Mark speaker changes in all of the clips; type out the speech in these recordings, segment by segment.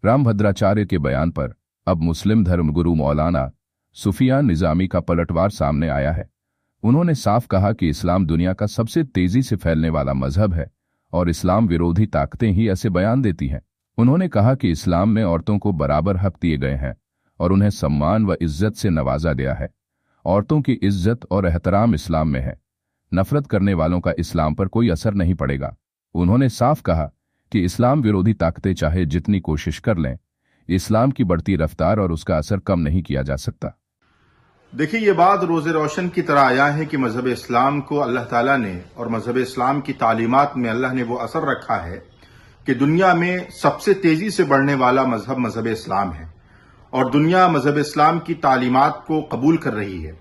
Speaker 1: रामभद्राचार्य के बयान पर अब मुस्लिम धर्मगुरु मौलाना सुफियान निजामी का पलटवार सामने आया है। उन्होंने साफ कहा कि इस्लाम दुनिया का सबसे तेजी से फैलने वाला मजहब है और इस्लाम विरोधी ताकतें ही ऐसे बयान देती हैं। उन्होंने कहा कि इस्लाम में औरतों को बराबर हक दिए गए हैं और उन्हें सम्मान व इज्जत से नवाजा गया है। औरतों की इज्जत और एहतराम इस्लाम में है। नफरत करने वालों का इस्लाम पर कोई असर नहीं पड़ेगा। उन्होंने साफ कहा कि इस्लाम विरोधी ताकतें चाहे जितनी कोशिश कर लें, इस्लाम की बढ़ती रफ्तार और उसका असर कम नहीं किया जा सकता।
Speaker 2: देखिए, ये बात रोज़े रोशन की तरह आया है कि मजहब इस्लाम को अल्लाह ताला ने और मजहब इस्लाम की तालीमात में अल्लाह ने वो असर रखा है कि दुनिया में सबसे तेजी से बढ़ने वाला मजहब इस्लाम है और दुनिया मजहब इस्लाम की तालीमात को कबूल कर रही है।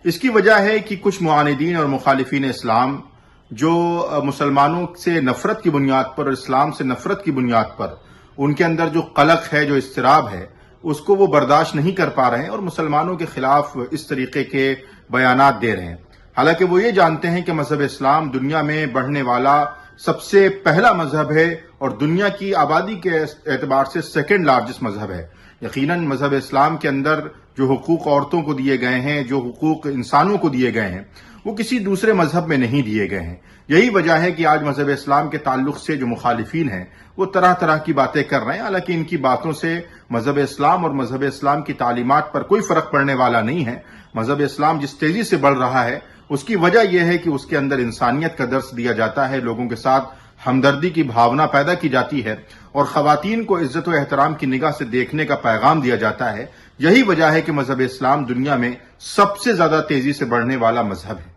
Speaker 2: इसकी वजह है कि कुछ मुआनिदीन और मुखालिफीन इस्लाम जो मुसलमानों से नफरत की बुनियाद पर और इस्लाम से नफरत की बुनियाद पर उनके अंदर जो कलक है, जो इस्तिराब है, उसको वो बर्दाश्त नहीं कर पा रहे हैं और मुसलमानों के खिलाफ इस तरीके के बयानात दे रहे हैं। हालांकि वो ये जानते हैं कि मजहब इस्लाम दुनिया में बढ़ने वाला सबसे पहला मजहब है और दुनिया की आबादी के एतबार से सेकेंड लार्जेस्ट मजहब है। यकीनन मजहब इस्लाम के अंदर जो हुकूक औरतों को दिए गए हैं, जो हुकूक इंसानों को दिए गए हैं, वो किसी दूसरे मजहब में नहीं दिए गए हैं। यही वजह है कि आज मजहब इस्लाम के ताल्लुक से जो मुखालिफीन हैं वो तरह तरह की बातें कर रहे हैं। हालांकि इनकी बातों से मजहब इस्लाम और मजहब इस्लाम की तालीमात पर कोई फर्क पड़ने वाला नहीं है। मजहब इस्लाम जिस तेजी से बढ़ रहा है उसकी वजह यह है कि उसके अंदर इंसानियत का दर्स दिया जाता है, लोगों के साथ हमदर्दी की भावना पैदा की जाती है और खवातीन को इज्जत व एहतराम की निगाह से देखने का पैगाम दिया जाता है। यही वजह है कि मजहब इस्लाम दुनिया में सबसे ज्यादा तेजी से बढ़ने वाला मजहब है।